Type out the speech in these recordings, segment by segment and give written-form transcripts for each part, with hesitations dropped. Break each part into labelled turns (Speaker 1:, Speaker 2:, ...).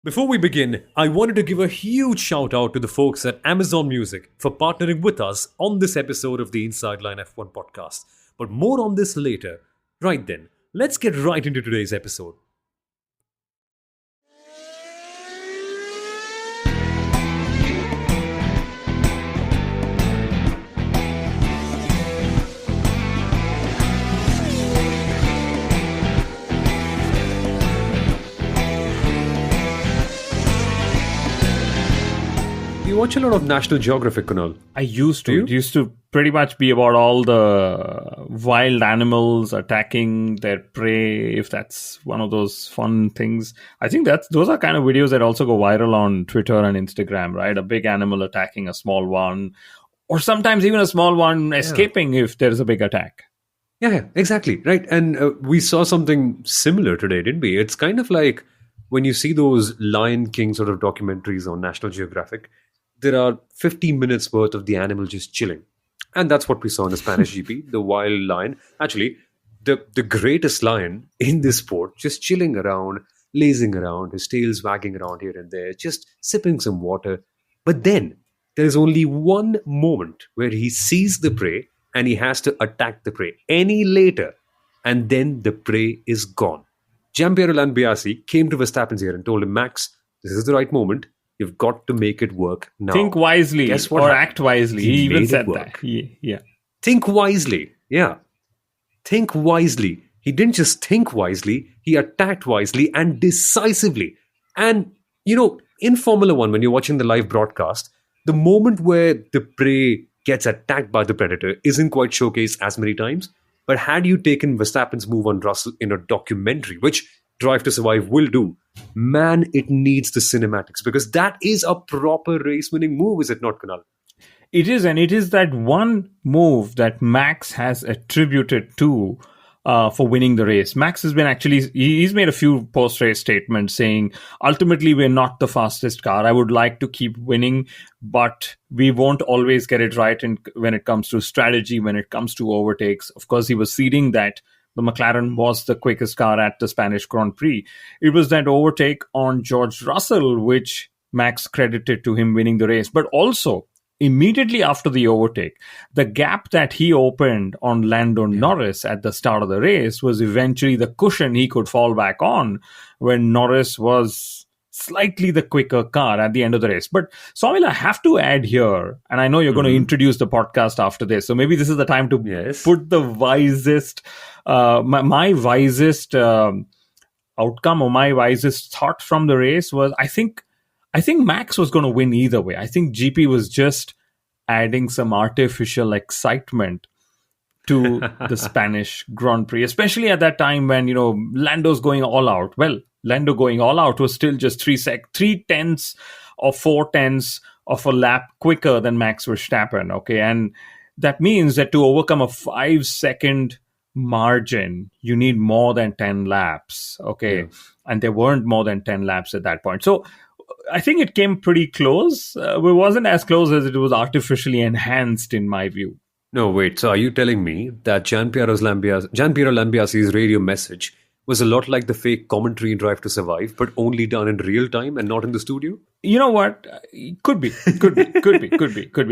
Speaker 1: Before we begin, I wanted to give a huge shout out to the folks at Amazon Music for partnering with us on this episode of the Inside Line F1 podcast. But more on this later. Right then, let's get right into today's episode. You watch a lot of National Geographic, Kunal.
Speaker 2: I used to.
Speaker 1: Do you?
Speaker 2: It used to pretty much be about all the wild animals attacking their prey, if that's one of those fun things. I think those are kind of videos that also go viral on Twitter and Instagram, right? A big animal attacking a small one, or sometimes even a small one escaping if there's a big attack.
Speaker 1: Yeah, exactly. Right. And we saw something similar today, didn't we? It's kind of like when you see those Lion King sort of documentaries on National Geographic, there are 15 minutes worth of the animal just chilling. And that's what we saw in the Spanish GP, the wild lion. Actually, the greatest lion in this sport, just chilling around, lazing around, his tail's wagging around here and there, just sipping some water. But then there is only one moment where he sees the prey and he has to attack the prey. Any later, and then the prey is gone. Giampiero Lambiase came to Verstappen's ear and told him, Max, this is the right moment. You've got to make it work now.
Speaker 2: Think wisely
Speaker 1: Guess what
Speaker 2: or
Speaker 1: happened?
Speaker 2: act wisely. He even
Speaker 1: made it
Speaker 2: said
Speaker 1: work.
Speaker 2: that. Yeah.
Speaker 1: Think wisely. Yeah. Think wisely. He didn't just think wisely, he attacked wisely and decisively. And, in Formula One, when you're watching the live broadcast, the moment where the prey gets attacked by the predator isn't quite showcased as many times. But had you taken Verstappen's move on Russell in a documentary, which Drive to Survive will do, man, it needs the cinematics because that is a proper race-winning move, is it not, Kunal?
Speaker 2: It is, and it is that one move that Max has attributed to for winning the race. Max has been he's made a few post-race statements saying, ultimately, we're not the fastest car. I would like to keep winning, but we won't always get it right when it comes to strategy, when it comes to overtakes. Of course, he was ceding that the McLaren was the quickest car at the Spanish Grand Prix. It was that overtake on George Russell, which Max credited to him winning the race. But also, immediately after the overtake, the gap that he opened on Lando Norris at the start of the race was eventually the cushion he could fall back on when Norris was slightly the quicker car at the end of the race. But Soumil, I have to add here, and I know you're going to introduce the podcast after this, so maybe this is the time to put the wisest, my wisest outcome or my wisest thought from the race was, I think Max was going to win either way. I think GP was just adding some artificial excitement to the Spanish Grand Prix, especially at that time when, Lando's going all out. Well, Lando going all out was still just 3 tenths or 4 tenths of a lap quicker than Max Verstappen. Okay. And that means that to overcome a 5-second margin, you need more than 10 laps. Okay. Yeah. And there weren't more than 10 laps at that point. So I think it came pretty close. It wasn't as close as it was artificially enhanced, in my view.
Speaker 1: No, wait. So are you telling me that Gianpiero Lambiase's radio message was a lot like the fake commentary in Drive to Survive, but only done in real time and not in the studio?
Speaker 2: You know what? Could be.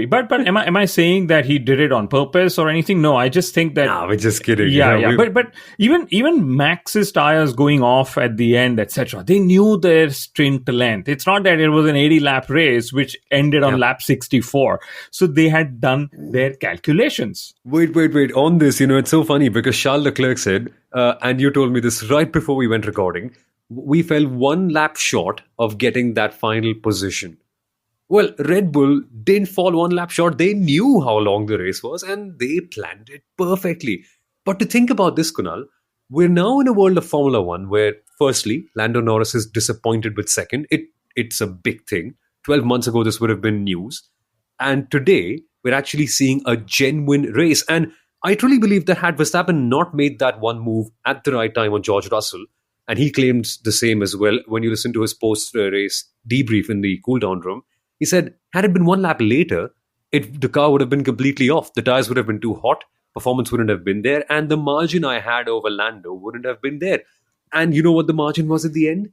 Speaker 2: But am I saying that he did it on purpose or anything? No, I just think that.
Speaker 1: Nah, we're just kidding.
Speaker 2: Yeah. But even Max's tires going off at the end, etc. They knew their sprint length. It's not that it was an 80-lap race which ended on lap 64. So they had done their calculations.
Speaker 1: Wait. On this, it's so funny because Charles Leclerc said, and you told me this right before we went recording, we fell 1 lap short of getting that final position. Well, Red Bull didn't fall 1 lap short. They knew how long the race was and they planned it perfectly. But to think about this, Kunal, we're now in a world of Formula One where, firstly, Lando Norris is disappointed with second. It's a big thing. 12 months ago, this would have been news. And today, we're actually seeing a genuine race. And I truly believe that had Verstappen not made that one move at the right time on George Russell, and he claimed the same as well when you listen to his post-race debrief in the cool-down room, he said, had it been 1 lap later, the car would have been completely off. The tires would have been too hot, performance wouldn't have been there, and the margin I had over Lando wouldn't have been there. And you know what the margin was at the end?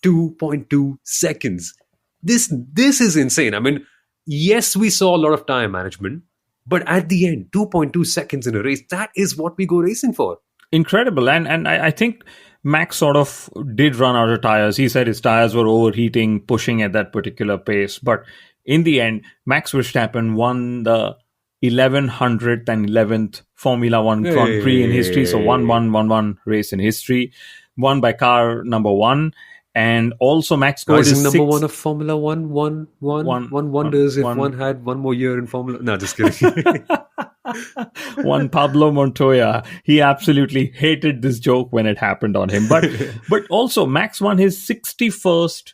Speaker 1: 2.2 seconds. This is insane. I mean, yes, we saw a lot of tire management, but at the end, 2.2 seconds in a race, that is what we go racing for.
Speaker 2: Incredible. And I think Max sort of did run out of tires. He said his tires were overheating, pushing at that particular pace. But in the end, Max Verstappen won the 1111th Formula One Grand Prix in history. So 1-1-1-1 race in history, won by car number one. And also Max scored
Speaker 1: Rising
Speaker 2: his
Speaker 1: number one of Formula One. One wonders if one had one more year in Formula. No, just kidding.
Speaker 2: One Pablo Montoya. He absolutely hated this joke when it happened on him. But also Max won his 61st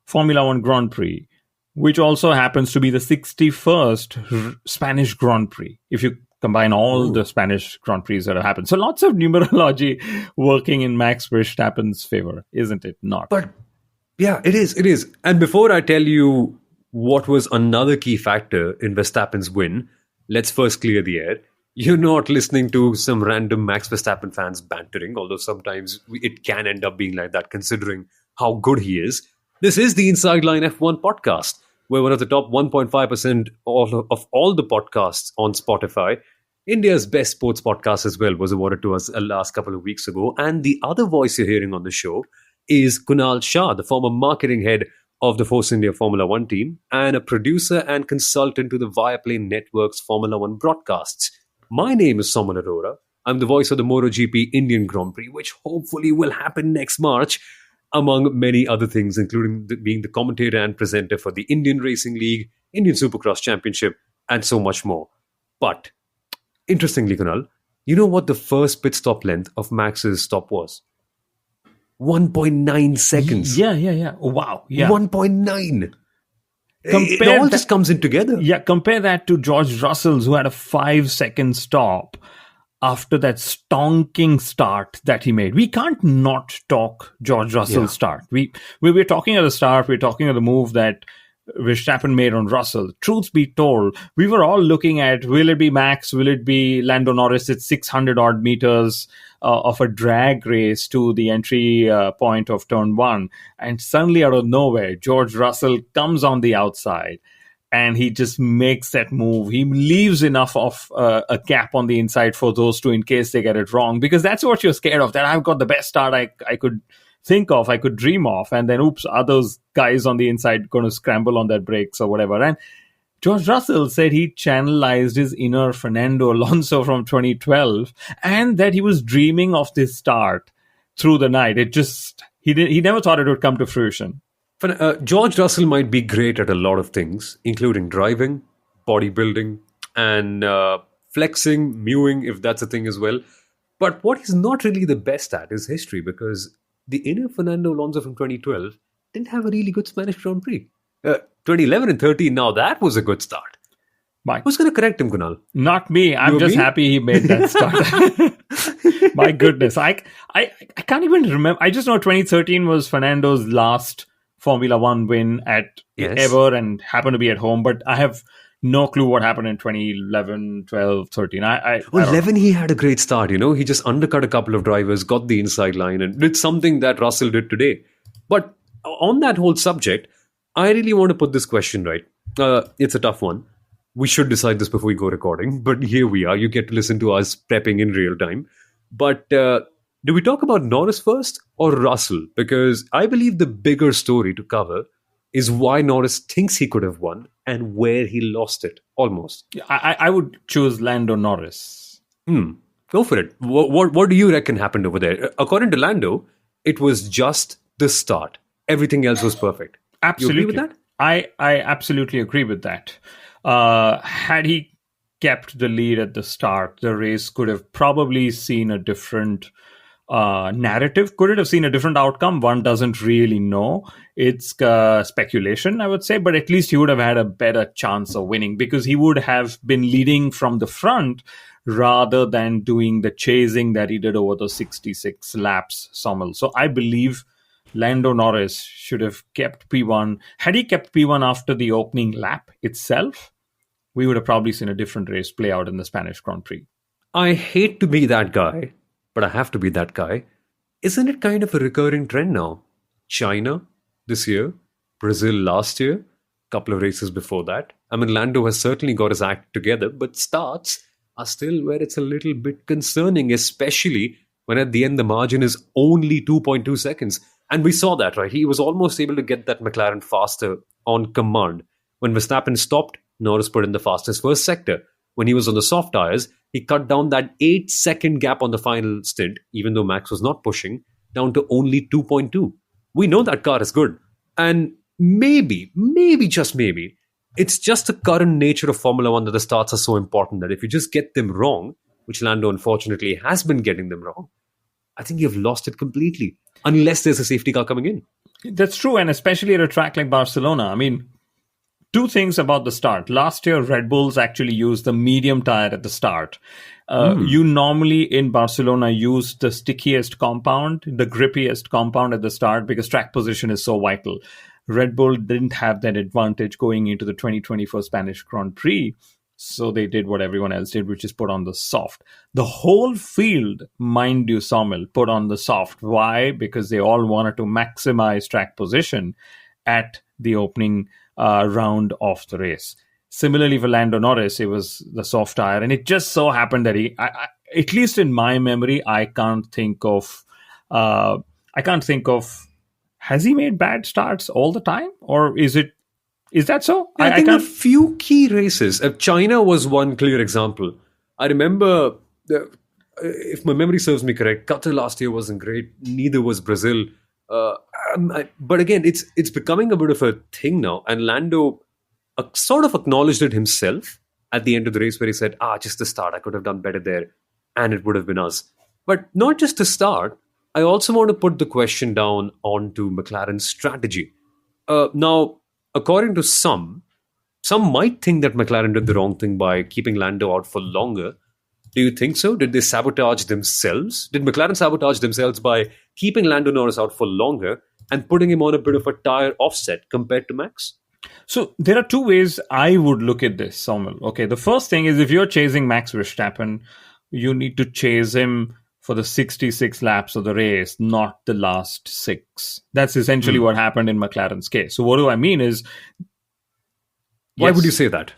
Speaker 2: Formula One Grand Prix, which also happens to be the 61st Spanish Grand Prix, if you combine all the Spanish Grand Prix that have happened. So lots of numerology working in Max Verstappen's favor, isn't it not?
Speaker 1: But yeah, it is. It is. And before I tell you what was another key factor in Verstappen's win, let's first clear the air. You're not listening to some random Max Verstappen fans bantering, although sometimes it can end up being like that considering how good he is. This is the Inside Line F1 podcast. We're one of the top 1.5% of all the podcasts on Spotify. India's best sports podcast as well was awarded to us the last couple of weeks ago. And the other voice you're hearing on the show is Kunal Shah, the former marketing head of the Force India Formula One team and a producer and consultant to the Viaplay Network's Formula One broadcasts. My name is Soman Arora. I'm the voice of the MotoGP Indian Grand Prix, which hopefully will happen next March, among many other things, including being the commentator and presenter for the Indian Racing League, Indian Supercross Championship, and so much more. But, interestingly, Kunal, you know what the first pit stop length of Max's stop was? 1.9 seconds.
Speaker 2: Yeah. Oh, wow. Yeah.
Speaker 1: 1.9. It all just comes in together.
Speaker 2: Yeah, compare that to George Russell's, who had a 5-second stop after that stonking start that he made. We can't not talk George Russell's start. We were talking at the start, we were talking at the move that Verstappen made on Russell. Truth be told, we were all looking at, will it be Max, will it be Lando Norris? It's 600 odd meters of a drag race to the entry point of turn one. And suddenly out of nowhere, George Russell comes on the outside and he just makes that move. He leaves enough of a gap on the inside for those two in case they get it wrong, because that's what you're scared of, that I've got the best start I could think of, I could dream of, and then oops, others guys on the inside going to scramble on their brakes or whatever. And George Russell said he channelized his inner Fernando Alonso from 2012 and that he was dreaming of this start through the night. He never thought it would come to fruition.
Speaker 1: George Russell might be great at a lot of things, including driving, bodybuilding, and flexing, mewing, if that's a thing as well. But what he's not really the best at is history, because the inner Fernando Alonso from 2012 didn't have a really good Spanish Grand Prix. 2011 and 13, now that was a good start. Who's going to correct him, Kunal?
Speaker 2: Not me. I'm just happy he made that start. My goodness. I can't even remember. I just know 2013 was Fernando's last Formula One win at ever and happened to be at home. But I have no clue what happened in 2011, 12, 13.
Speaker 1: 11, he had a great start, He just undercut a couple of drivers, got the inside line, and did something that Russell did today. But on that whole subject, I really want to put this question right. It's a tough one. We should decide this before we go recording, but here we are. You get to listen to us prepping in real time. But do we talk about Norris first or Russell? Because I believe the bigger story to cover is why Norris thinks he could have won and where he lost it, almost.
Speaker 2: I would choose Lando Norris.
Speaker 1: Go for it. What do you reckon happened over there? According to Lando, it was just the start. Everything else was perfect.
Speaker 2: Absolutely.
Speaker 1: You agree with that?
Speaker 2: I absolutely agree with that. Had he kept the lead at the start, the race could have probably seen a different narrative. Could it have seen a different outcome? One doesn't really know. It's speculation, I would say, but at least he would have had a better chance of winning because he would have been leading from the front rather than doing the chasing that he did over the 66 laps, Sommel. So I believe Lando Norris should have kept P1. Had he kept P1 after the opening lap itself, we would have probably seen a different race play out in the Spanish Grand Prix.
Speaker 1: I hate to be that guy, but I have to be that guy. Isn't it kind of a recurring trend now? China, this year, Brazil last year, couple of races before that. I mean, Lando has certainly got his act together, but starts are still where it's a little bit concerning, especially when at the end the margin is only 2.2 seconds. And we saw that, right? He was almost able to get that McLaren faster on command. When Verstappen stopped, Norris put in the fastest first sector. When he was on the soft tires, he cut down that 8-second gap on the final stint, even though Max was not pushing, down to only 2.2. We know that car is good. And maybe, just maybe, it's just the current nature of Formula One that the starts are so important that if you just get them wrong, which Lando unfortunately has been getting them wrong, I think you've lost it completely, unless there's a safety car coming in.
Speaker 2: That's true, and especially at a track like Barcelona. I mean, two things about the start. Last year, Red Bulls actually used the medium tire at the start. You normally in Barcelona use the stickiest compound, the grippiest compound at the start because track position is so vital. Red Bull didn't have that advantage going into the 2024 Spanish Grand Prix. So they did what everyone else did, which is put on the soft. The whole field, mind you, Sawmill, put on the soft. Why? Because they all wanted to maximize track position at the opening round of the race. Similarly, for Lando Norris, it was the soft tire. And it just so happened that at least in my memory, I can't think of, has he made bad starts all the time? Or is that so?
Speaker 1: I think a few key races. China was one clear example. I remember, if my memory serves me correct, Qatar last year wasn't great. Neither was Brazil. But again, it's becoming a bit of a thing now. And Lando sort of acknowledged it himself at the end of the race where he said, just the start. I could have done better there. And it would have been us. But not just the start. I also want to put the question down onto McLaren's strategy. Now, according to some might think that McLaren did the wrong thing by keeping Lando out for longer. Do you think so? Did they sabotage themselves? Did McLaren sabotage themselves by keeping Lando Norris out for longer and putting him on a bit of a tire offset compared to Max?
Speaker 2: So there are two ways I would look at this, Samuel. Okay, the first thing is if you're chasing Max Verstappen, you need to chase him for the 66 laps of the race, not the last 6. That's essentially what happened in McLaren's case. So what do I mean is...
Speaker 1: Why would you say that?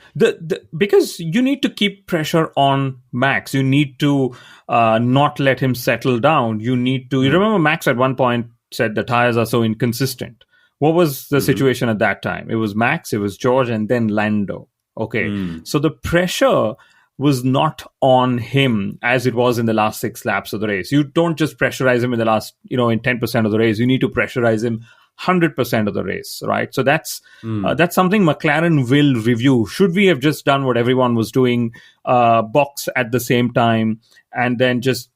Speaker 2: Because you need to keep pressure on Max. You need to not let him settle down. You need to... You remember Max at one point said the tires are so inconsistent. What was the situation at that time? It was Max, it was George, and then Lando. Okay. So the pressure was not on him as it was in the last 6 laps of the race. You don't just pressurize him in the last, in 10% of the race. You need to pressurize him 100% of the race, right? So that's something McLaren will review. Should we have just done what everyone was doing, box at the same time, and then just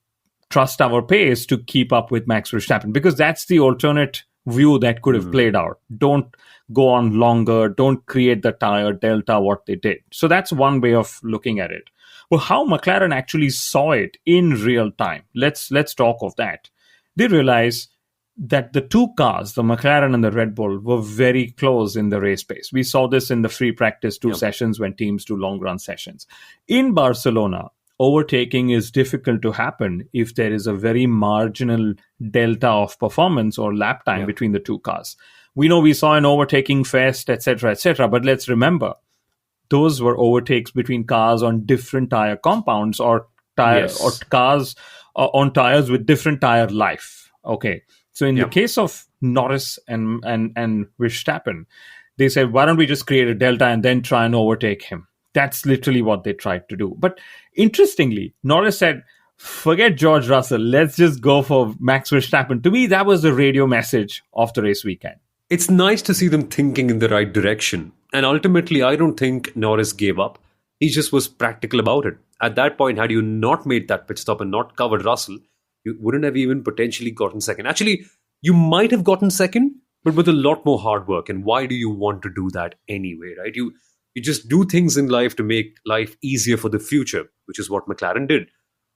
Speaker 2: trust our pace to keep up with Max Verstappen? Because that's the alternate view that could have played out. Don't go on longer. Don't create the tire delta, what they did. So that's one way of looking at it. Well, how McLaren actually saw it in real time. Let's talk of that. They realized that the two cars, the McLaren and the Red Bull, were very close in the race pace. We saw this in the free practice 2 sessions when teams do long run sessions. In Barcelona, overtaking is difficult to happen if there is a very marginal delta of performance or lap time between the two cars. We know we saw an overtaking fest, etc., but let's remember, those were overtakes between cars on different tire compounds or cars on tires with different tire life. Okay, so in the case of Norris and Verstappen, they said, why don't we just create a delta and then try and overtake him? That's literally what they tried to do. But interestingly, Norris said, forget George Russell. Let's just go for Max Verstappen. To me, that was the radio message of the race weekend.
Speaker 1: It's nice to see them thinking in the right direction. And ultimately, I don't think Norris gave up. He just was practical about it. At that point, had you not made that pit stop and not covered Russell, you wouldn't have even potentially gotten second. Actually, you might have gotten second, but with a lot more hard work. And why do you want to do that anyway, right? You just do things in life to make life easier for the future, which is what McLaren did.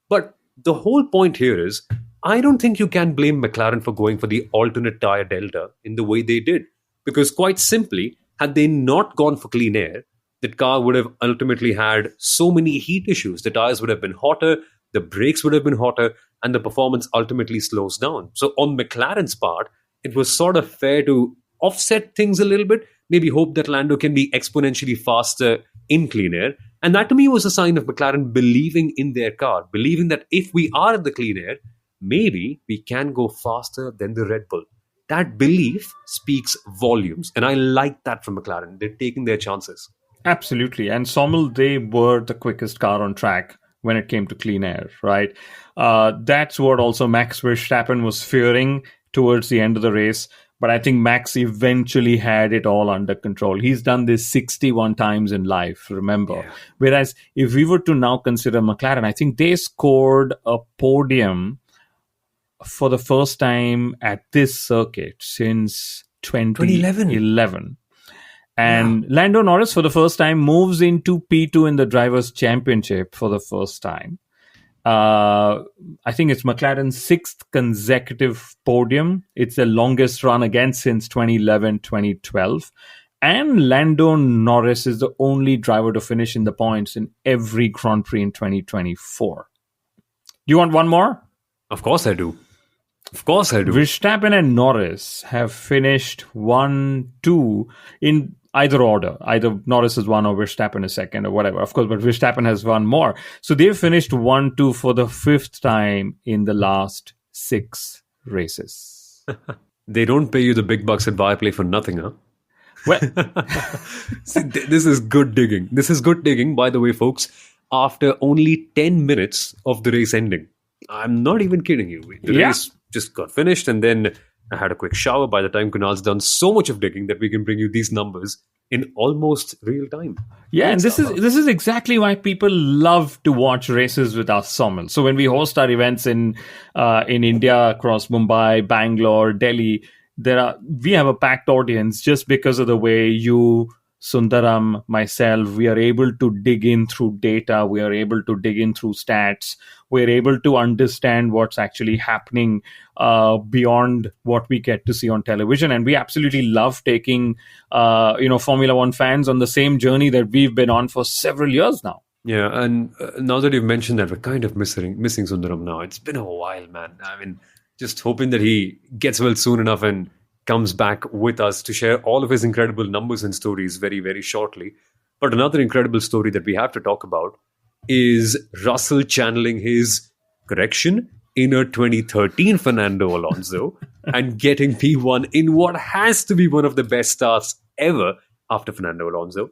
Speaker 1: But the whole point here is, I don't think you can blame McLaren for going for the alternate tire delta in the way they did. Because quite simply, had they not gone for clean air, that car would have ultimately had so many heat issues. The tires would have been hotter, the brakes would have been hotter, and the performance ultimately slows down. So on McLaren's part, it was sort of fair to offset things a little bit, maybe hope that Lando can be exponentially faster in clean air. And that to me was a sign of McLaren believing in their car, believing that if we are in the clean air, maybe we can go faster than the Red Bull. That belief speaks volumes. And I like that from McLaren. They're taking their chances.
Speaker 2: Absolutely. And Sommel, they were the quickest car on track when it came to clean air, right? That's what also Max Verstappen was fearing towards the end of the race. But I think Max eventually had it all under control. He's done this 61 times in life, remember?
Speaker 1: Yeah.
Speaker 2: Whereas if we were to now consider McLaren, I think they scored a podium for the first time at this circuit since 2011. And Lando Norris, for the first time, moves into P2 in the Drivers' Championship for the first time. I think it's McLaren's 6th consecutive podium. It's the longest run again since 2011-2012. And Lando Norris is the only driver to finish in the points in every Grand Prix in 2024. Do you want one more?
Speaker 1: Of course I do. Of course I do.
Speaker 2: Verstappen and Norris have finished 1-2 in either order. Either Norris is one or Verstappen is second or whatever. Of course, but Verstappen has one more. So they've finished 1-2 for the 5th time in the last 6 races.
Speaker 1: They don't pay you the big bucks at Viaplay for nothing, huh?
Speaker 2: Well,
Speaker 1: See, this is good digging. This is good digging, by the way, folks, after only 10 minutes of the race ending. I'm not even kidding you. The race just got finished, and then I had a quick shower. By the time Kunal's done so much of digging that we can bring you these numbers in almost real time.
Speaker 2: yeah, and this is exactly why people love to watch races with us, Sommel. So when we host our events in India, across Mumbai, Bangalore, Delhi, we have a packed audience just because of the way you, Sundaram, myself, we are able to dig in through data, we are able to dig in through stats, we're able to understand what's actually happening beyond what we get to see on television. And we absolutely love taking Formula One fans on the same journey that we've been on for several years now.
Speaker 1: Yeah, and now that you've mentioned that, we're kind of missing Sundaram now. It's been a while, man. I mean, just hoping that he gets well soon enough and comes back with us to share all of his incredible numbers and stories very, very shortly. But another incredible story that we have to talk about is Russell channeling his correction inner 2013 Fernando Alonso and getting P1 in what has to be one of the best starts ever after Fernando Alonso.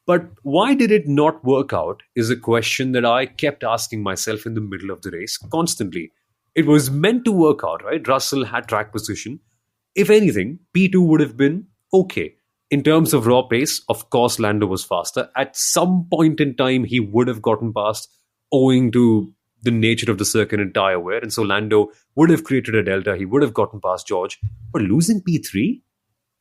Speaker 1: But why did it not work out is a question that I kept asking myself in the middle of the race constantly. It was meant to work out, right? Russell had track position. If anything, P2 would have been okay. In terms of raw pace, of course, Lando was faster. At some point in time, he would have gotten past owing to the nature of the circuit and tire wear. And so Lando would have created a delta. He would have gotten past George. But losing P3?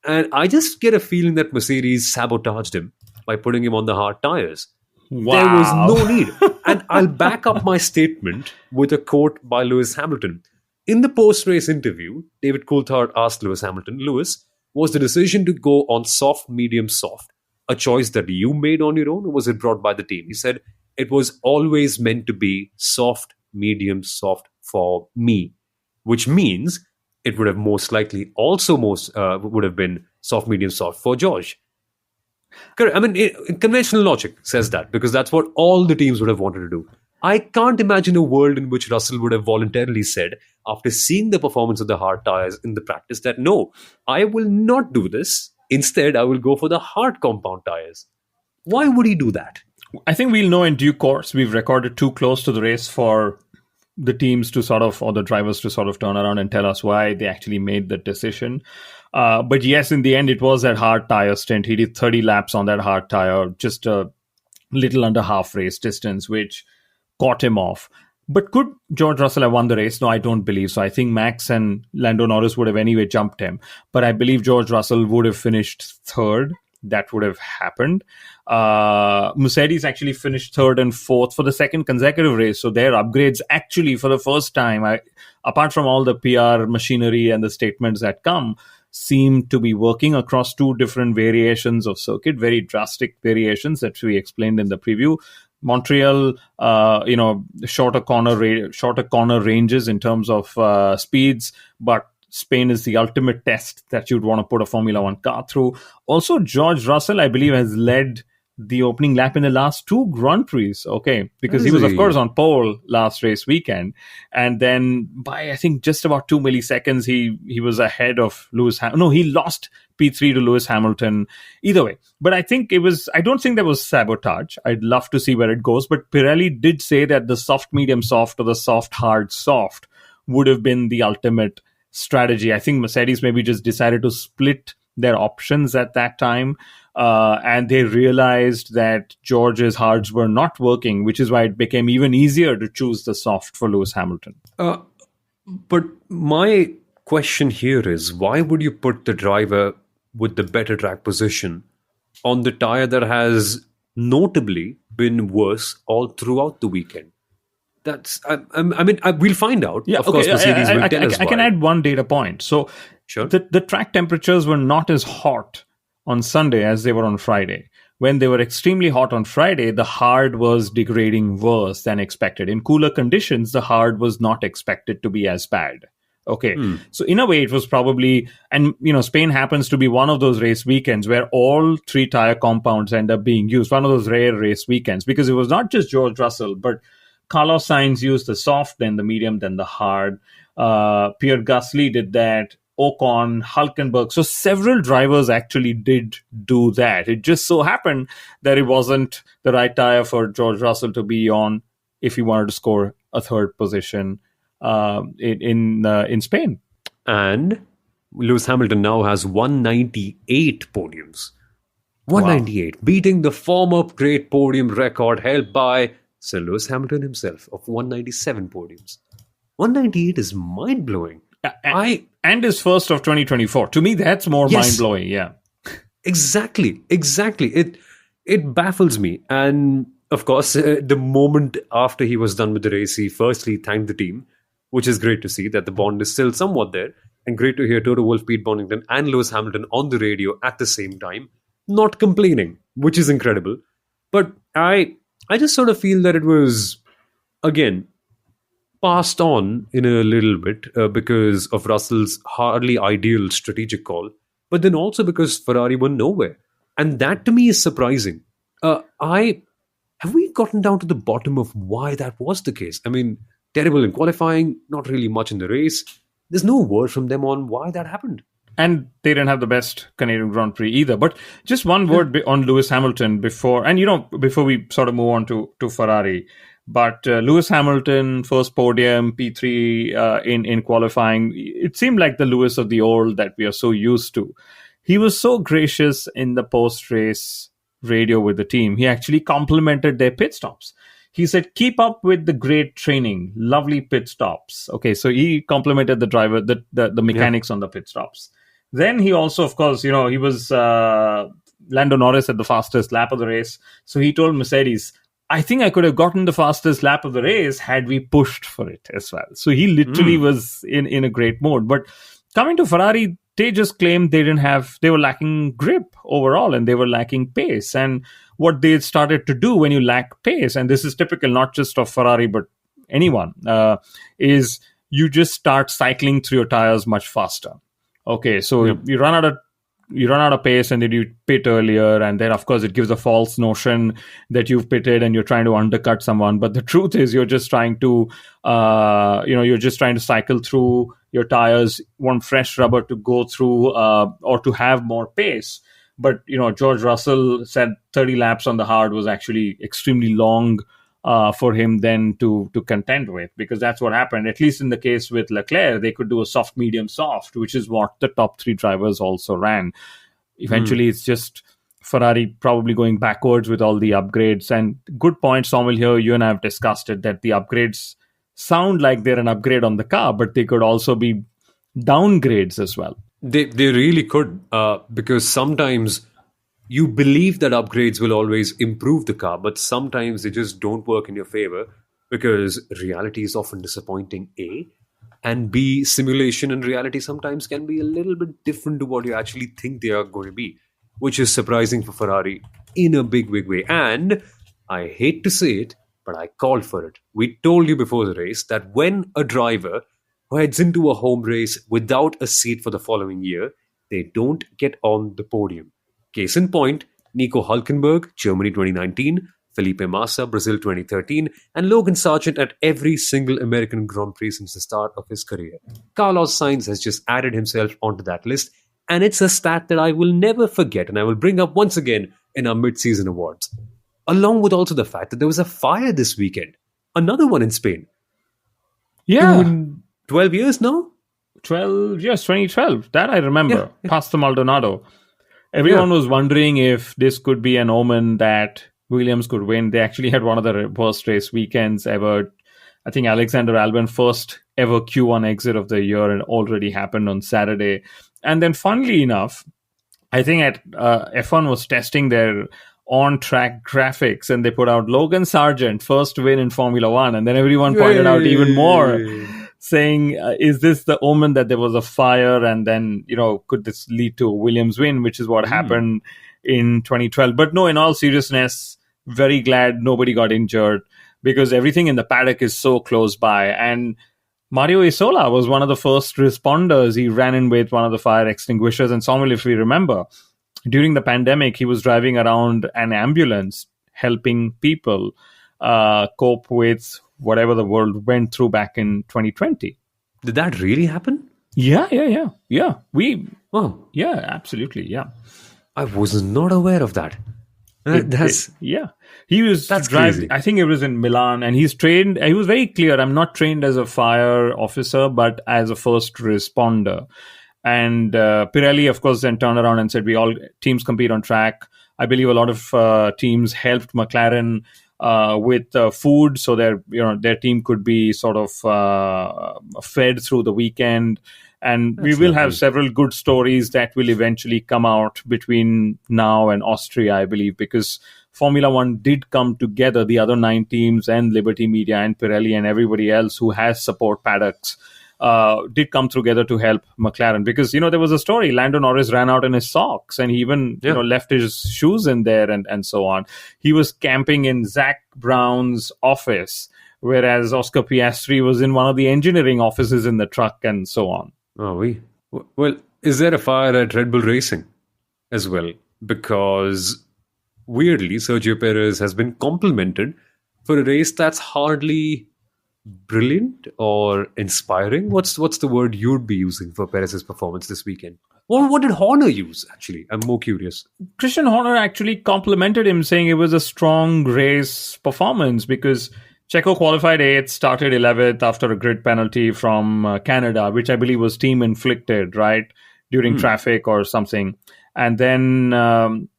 Speaker 1: And I just get a feeling that Mercedes sabotaged him by putting him on the hard tires.
Speaker 2: Wow.
Speaker 1: There was no need. And I'll back up my statement with a quote by Lewis Hamilton. In the post-race interview, David Coulthard asked Lewis Hamilton, Lewis, was the decision to go on soft, medium, soft a choice that you made on your own, or was it brought by the team? He said, it was always meant to be soft, medium, soft for me, which means it would have most likely also would have been soft, medium, soft for George. Correct. I mean, conventional logic says that because that's what all the teams would have wanted to do. I can't imagine a world in which Russell would have voluntarily said, after seeing the performance of the hard tires in the practice, that no, I will not do this. Instead, I will go for the hard compound tires. Why would he do that?
Speaker 2: I think we'll know in due course. We've recorded too close to the race for the teams to sort of, or the drivers to sort of turn around and tell us why they actually made the decision. But yes, in the end, it was that hard tire stint. He did 30 laps on that hard tire, just a little under half race distance, which caught him off. But could George Russell have won the race? No, I don't believe so. I think Max and Lando Norris would have anyway jumped him. But I believe George Russell would have finished third. That would have happened. Mercedes actually finished third and fourth for the second consecutive race. So their upgrades actually for the first time, apart from all the PR machinery and the statements that come, seem to be working across two different variations of circuit, very drastic variations that we explained in the preview. Montreal, shorter corner ranges in terms of speeds, but Spain is the ultimate test that you'd want to put a Formula One car through. Also, George Russell, I believe, has led the opening lap in the last two Grand Prix, okay, because he was, of course, on pole last race weekend. And then by, I think, just about 2 milliseconds, he was ahead of Lewis Hamilton. No, he lost P3 to Lewis Hamilton. Either way. But I don't think there was sabotage. I'd love to see where it goes. But Pirelli did say that the soft, medium, soft, or the soft, hard, soft would have been the ultimate strategy. I think Mercedes maybe just decided to split their options at that time. And they realized that George's hards were not working, which is why it became even easier to choose the soft for Lewis Hamilton.
Speaker 1: But my question here is, why would you put the driver with the better track position on the tire that has notably been worse all throughout the weekend? That's, we'll find out.
Speaker 2: Yeah,
Speaker 1: of course, Mercedes will tell us why.
Speaker 2: I can add one data point. So
Speaker 1: Sure.
Speaker 2: The track temperatures were not as hot on Sunday as they were on Friday. When they were extremely hot on Friday, the hard was degrading worse than expected. In cooler conditions, the hard was not expected to be as bad. Okay. So in a way, it was probably, and Spain happens to be one of those race weekends where all three tire compounds end up being used, one of those rare race weekends, because it was not just George Russell, but Carlos Sainz used the soft, then the medium, then the hard. Pierre Gasly did that. Ocon, Hulkenberg. So several drivers actually did do that. It just so happened that it wasn't the right tire for George Russell to be on if he wanted to score a third position in Spain.
Speaker 1: And Lewis Hamilton now has 198 podiums. 198, beating the former great podium record held by Sir Lewis Hamilton himself of 197 podiums. 198 is mind-blowing.
Speaker 2: And his first of 2024. To me, that's more mind-blowing, yeah.
Speaker 1: Exactly. It baffles me. And of course, the moment after he was done with the race, he firstly thanked the team, which is great to see that the bond is still somewhat there. And great to hear Toto Wolff, Pete Bonington and Lewis Hamilton on the radio at the same time, not complaining, which is incredible. But I just sort of feel that it was, again, passed on in a little bit because of Russell's hardly ideal strategic call, but then also because Ferrari were nowhere. And that to me is surprising. Have we gotten down to the bottom of why that was the case? I mean, terrible in qualifying, not really much in the race. There's no word from them on why that happened.
Speaker 2: And they didn't have the best Canadian Grand Prix either. But just one word on Lewis Hamilton before we sort of move on to Ferrari. But Lewis Hamilton, first podium, P3 in qualifying. It seemed like the Lewis of the old that we are so used to. He was so gracious in the post-race radio with the team. He actually complimented their pit stops. He said, keep up with the great training, lovely pit stops. Okay, so he complimented the driver, the mechanics on the pit stops. Then he also, of course, he was Lando Norris at the fastest lap of the race. So he told Mercedes, I think I could have gotten the fastest lap of the race had we pushed for it as well. So he literally was in a great mode. But coming to Ferrari, they just claimed they were lacking grip overall and they were lacking pace. And what they started to do when you lack pace, and this is typical not just of Ferrari, but anyone, is you just start cycling through your tires much faster. Okay, so you run out of pace and then you pit earlier, and then of course it gives a false notion that you've pitted and you're trying to undercut someone. But the truth is you're just trying to cycle through your tires, want fresh rubber to go through or to have more pace. But George Russell said 30 laps on the hard was actually extremely long for him then to contend with, because that's what happened. At least in the case with Leclerc, they could do a soft, medium, soft, which is what the top three drivers also ran. Eventually, it's just Ferrari probably going backwards with all the upgrades. And good point, Samuel, here, you and I have discussed it, that the upgrades sound like they're an upgrade on the car, but they could also be downgrades as well.
Speaker 1: They really could, because sometimes you believe that upgrades will always improve the car, but sometimes they just don't work in your favor because reality is often disappointing, A, and B, simulation and reality sometimes can be a little bit different to what you actually think they are going to be, which is surprising for Ferrari in a big way. And I hate to say it, but I called for it. We told you before the race that when a driver who heads into a home race without a seat for the following year, they don't get on the podium. Case in point, Nico Hulkenberg, Germany 2019, Felipe Massa, Brazil 2013, and Logan Sargent at every single American Grand Prix since the start of his career. Carlos Sainz has just added himself onto that list, and it's a stat that I will never forget and I will bring up once again in our mid-season awards. Along with also the fact that there was a fire this weekend. Another one in Spain.
Speaker 2: Yeah.
Speaker 1: 2 in 12 years now?
Speaker 2: 12 years, 2012. That I remember.
Speaker 1: Yeah.
Speaker 2: Pastor Maldonado. Everyone was wondering if this could be an omen that Williams could win. They actually had one of the worst race weekends ever. I think Alexander Albon first ever Q1 exit of the year and already happened on Saturday. And then funnily enough, I think at F1 was testing their on-track graphics and they put out Logan Sargent, first win in Formula One. And then everyone pointed out even more, saying, is this the omen that there was a fire? And then, could this lead to a Williams win, which is what happened in 2012. But no, in all seriousness, very glad nobody got injured because everything in the paddock is so close by. And Mario Isola was one of the first responders. He ran in with one of the fire extinguishers. And Samuel, if we remember, during the pandemic, he was driving around an ambulance helping people cope with whatever the world went through back in 2020.
Speaker 1: Did that really happen?
Speaker 2: Yeah. Yeah, absolutely. Yeah.
Speaker 1: I was not aware of that.
Speaker 2: He was
Speaker 1: That's
Speaker 2: driving,
Speaker 1: crazy.
Speaker 2: I think it was in Milan, and he's trained. He was very clear. I'm not trained as a fire officer, but as a first responder. And Pirelli, of course, then turned around and said, we all teams compete on track. I believe a lot of teams helped McLaren with food, so their team could be sort of fed through the weekend. And we will have several good stories that will eventually come out between now and Austria, I believe, because Formula One did come together, the other 9 teams and Liberty Media and Pirelli and everybody else who has support paddocks did come together to help McLaren. Because, there was a story, Lando Norris ran out in his socks and he even left his shoes in there and so on. He was camping in Zach Brown's office, whereas Oscar Piastri was in one of the engineering offices in the truck and so on.
Speaker 1: Well, is there a fire at Red Bull Racing as well? Because weirdly, Sergio Perez has been complimented for a race that's hardly brilliant or inspiring. What's the word you'd be using for Perez's performance this weekend? Or what did Horner use, actually? I'm more curious.
Speaker 2: Christian Horner actually complimented him, saying it was a strong race performance because Checo qualified 8th, started 11th after a grid penalty from Canada, which I believe was team inflicted, right, during traffic or something. And then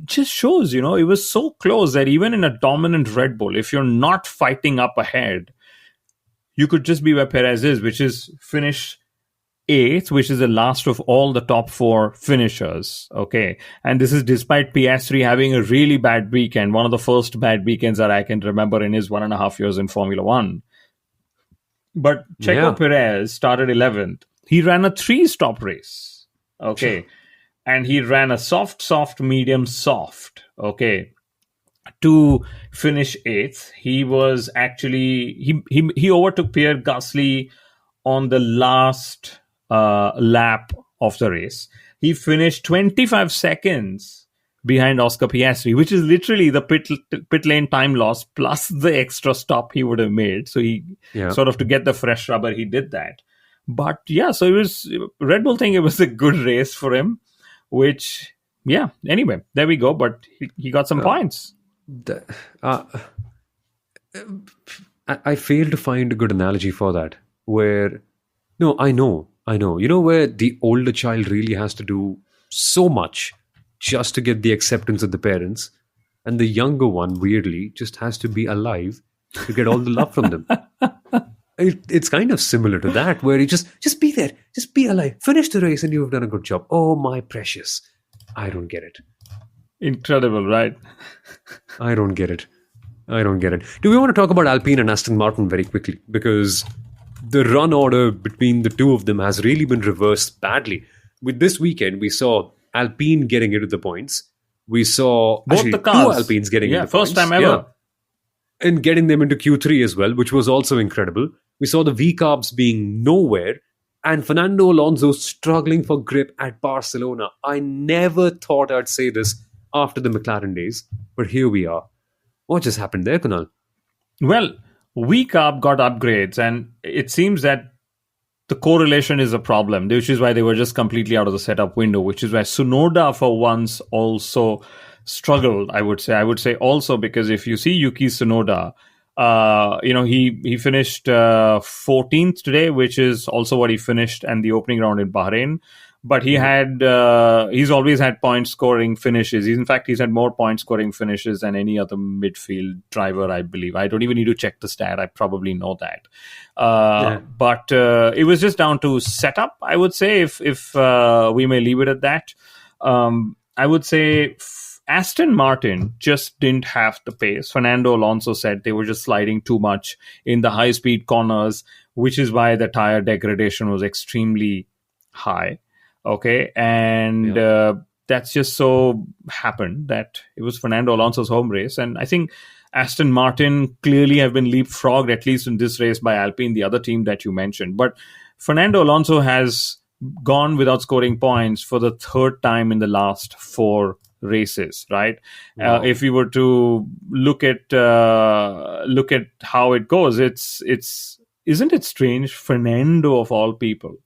Speaker 2: just shows, it was so close that even in a dominant Red Bull, if you're not fighting up ahead, you could just be where Perez is, which is finish 8th, which is the last of all the top 4 finishers. Okay. And this is despite Piastri having a really bad weekend, one of the first bad weekends that I can remember in his 1.5 years in Formula One. But Checo Perez started 11th. He ran a 3-stop race. Okay. And he ran a soft, medium, soft. Okay. To finish 8th. He was actually, he overtook Pierre Gasly on the last lap of the race. He finished 25 seconds behind Oscar Piastri, which is literally the pit lane time loss plus the extra stop he would have made. So he sort of, to get the fresh rubber, he did that. But so it was, Red Bull think it was a good race for him, which, anyway, there we go. But he got some points.
Speaker 1: I fail to find a good analogy for that. Where, no, I know. Where the older child really has to do so much just to get the acceptance of the parents, and the younger one, weirdly, just has to be alive to get all the love from them. It's kind of similar to that, where you just be there, just be alive, finish the race, and you have done a good job. Oh, my precious. I don't get it.
Speaker 2: Incredible, right?
Speaker 1: I don't get it. Do we want to talk about Alpine and Aston Martin very quickly? Because the run order between the two of them has really been reversed badly. With this weekend, we saw Alpine getting into the points. We saw
Speaker 2: both the cars.
Speaker 1: 2 Alpines getting into the points.
Speaker 2: First time ever.
Speaker 1: and getting them into Q3 as well, which was also incredible. We saw the V carbs being nowhere and Fernando Alonso struggling for grip at Barcelona. I never thought I'd say this after the McLaren days, but here we are. What just happened there, Kunal?
Speaker 2: Well, VCARB got upgrades, and it seems that the correlation is a problem, which is why they were just completely out of the setup window, which is why Tsunoda for once also struggled, I would say. I would say also because if you see Yuki Tsunoda, he finished 14th today, which is also what he finished in the opening round in Bahrain. But he's always had point scoring finishes. In fact, he's had more point scoring finishes than any other midfield driver, I believe. I don't even need to check the stat. I probably know that. But it was just down to setup, I would say, if we may leave it at that. I would say Aston Martin just didn't have the pace. Fernando Alonso said they were just sliding too much in the high-speed corners, which is why the tire degradation was extremely high. Okay, and that's just so happened that it was Fernando Alonso's home race. And I think Aston Martin clearly have been leapfrogged, at least in this race, by Alpine, the other team that you mentioned. But Fernando Alonso has gone without scoring points for the third time in the last 4 races, right?
Speaker 1: Wow.
Speaker 2: If we were to look at how it goes, it's isn't it strange? Fernando of all people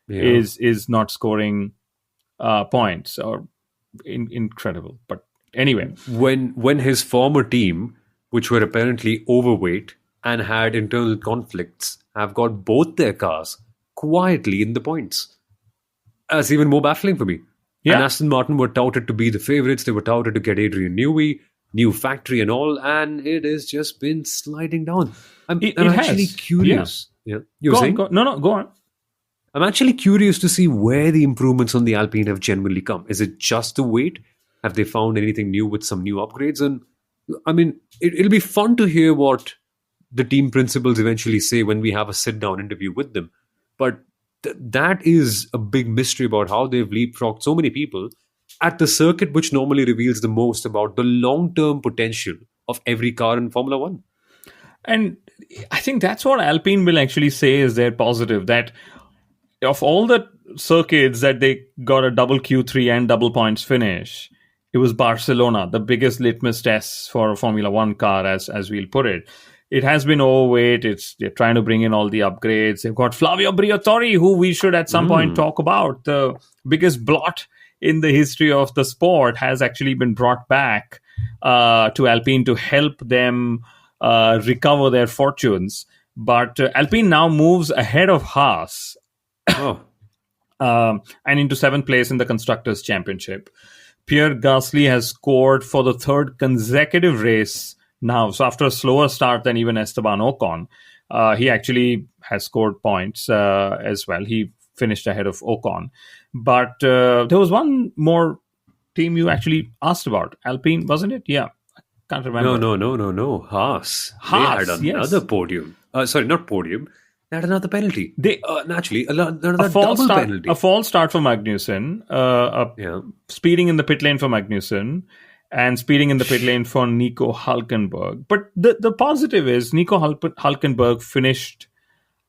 Speaker 2: is not scoring points, or incredible. But anyway,
Speaker 1: when his former team, which were apparently overweight and had internal conflicts, have got both their cars quietly in the points, that's even more baffling for me. And Aston Martin were touted to be the favourites. They were touted to get Adrian Newey, new factory and all, and it has just been sliding down. I'm actually curious. Yeah. You were saying?
Speaker 2: Go on.
Speaker 1: I'm actually curious to see where the improvements on the Alpine have genuinely come. Is it just the weight? Have they found anything new with some new upgrades? And I mean, it'll be fun to hear what the team principals eventually say when we have a sit-down interview with them. But that is a big mystery about how they've leapfrogged so many people at the circuit, which normally reveals the most about the long-term potential of every car in Formula One.
Speaker 2: And I think that's what Alpine will actually say is their positive, that of all the circuits that they got a double Q3 and double points finish, it was Barcelona, the biggest litmus test for a Formula One car, as we'll put it. It has been overweight. They're trying to bring in all the upgrades. They've got Flavio Briatore, who we should at some point talk about. The biggest blot in the history of the sport has actually been brought back to Alpine to help them recover their fortunes. But Alpine now moves ahead of Haas and into 7th place in the Constructors' Championship. Pierre Gasly has scored for the 3rd consecutive race now. So after a slower start than even Esteban Ocon, he actually has scored points as well. He finished ahead of Ocon. But there was one more team you actually asked about. Alpine, wasn't it? Yeah. I can't remember.
Speaker 1: No. Haas. They had another podium. Sorry, not podium. They had another penalty. Naturally, another double penalty.
Speaker 2: A false start for Magnussen. Speeding in the pit lane for Magnussen. And speeding in the pit lane for Nico Hülkenberg. But the positive is Nico Hülkenberg finished,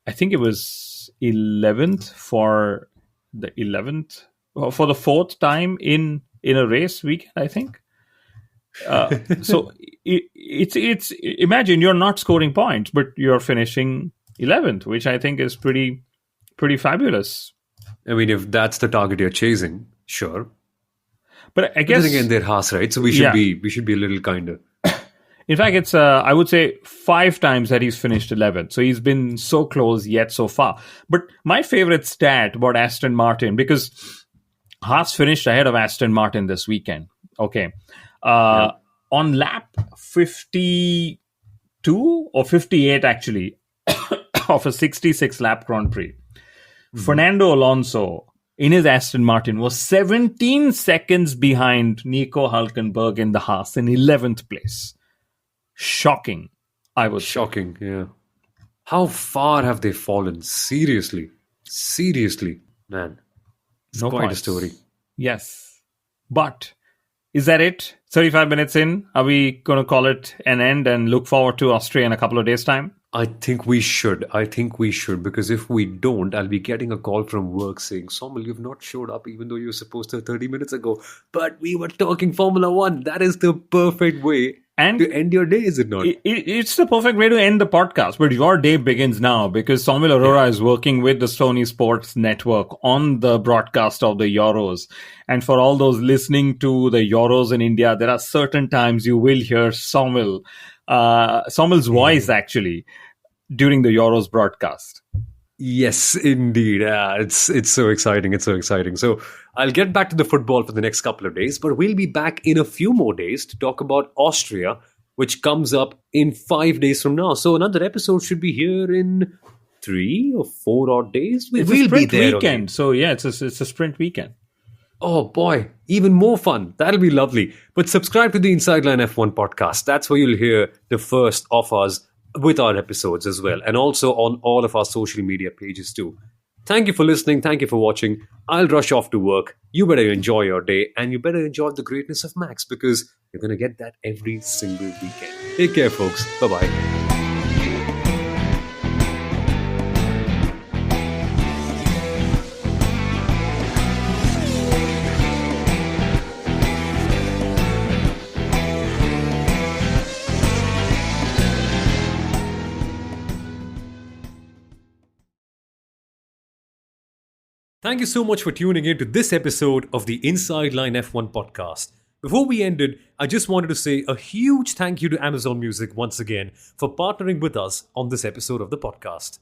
Speaker 2: I think it was 11th for the 4th time in a race weekend, I think. So it's imagine you're not scoring points, but you're finishing 11th, which I think is pretty fabulous.
Speaker 1: I mean, if that's the target you're chasing, sure.
Speaker 2: But I guess
Speaker 1: then again, they're Haas, right? So we should be a little kinder.
Speaker 2: In fact, it's I would say 5 times that he's finished 11th. So he's been so close yet so far. But my favorite stat about Aston Martin, because Haas finished ahead of Aston Martin this weekend. Okay. On lap 52 or 58, actually, of a 66 lap Grand Prix, Fernando Alonso in his Aston Martin was 17 seconds behind Nico Hülkenberg in the Haas in 11th place. Shocking, I would say.
Speaker 1: Shocking, yeah. How far have they fallen? Seriously, man. It's quite a story.
Speaker 2: Yes. But Is that it? 35 minutes in? Are we going to call it an end and look forward to Austria in a couple of days' time?
Speaker 1: I think we should. I think we should, because if we don't, I'll be getting a call from work saying, Somil, you've not showed up even though you were supposed to 30 minutes ago. But we were talking Formula One. That is the perfect way to end your day, is it not?
Speaker 2: It's the perfect way to end the podcast. But your day begins now because Somil Arora is working with the Sony Sports Network on the broadcast of the Euros. And for all those listening to the Euros in India, there are certain times you will hear Somil's voice actually during the Euros broadcast.
Speaker 1: Yes, indeed. It's so exciting. It's so exciting. So I'll get back to the football for the next couple of days, but we'll be back in a few more days to talk about Austria, which comes up in 5 days from now. So another episode should be here in 3 or 4 odd days.
Speaker 2: It's
Speaker 1: we'll
Speaker 2: a sprint
Speaker 1: be there
Speaker 2: weekend.
Speaker 1: again.
Speaker 2: So yeah, it's a sprint weekend.
Speaker 1: Oh boy, even more fun. That'll be lovely. But subscribe to the Inside Line F1 podcast. That's where you'll hear the first of us with our episodes as well, and also on all of our social media pages too. Thank you for listening. Thank you for watching. I'll rush off to work. You better enjoy your day, and you better enjoy the greatness of Max, because you're going to get that every single weekend. Take care, folks. Bye-bye. Thank you so much for tuning in to this episode of the Inside Line F1 podcast. Before we ended, I just wanted to say a huge thank you to Amazon Music once again for partnering with us on this episode of the podcast.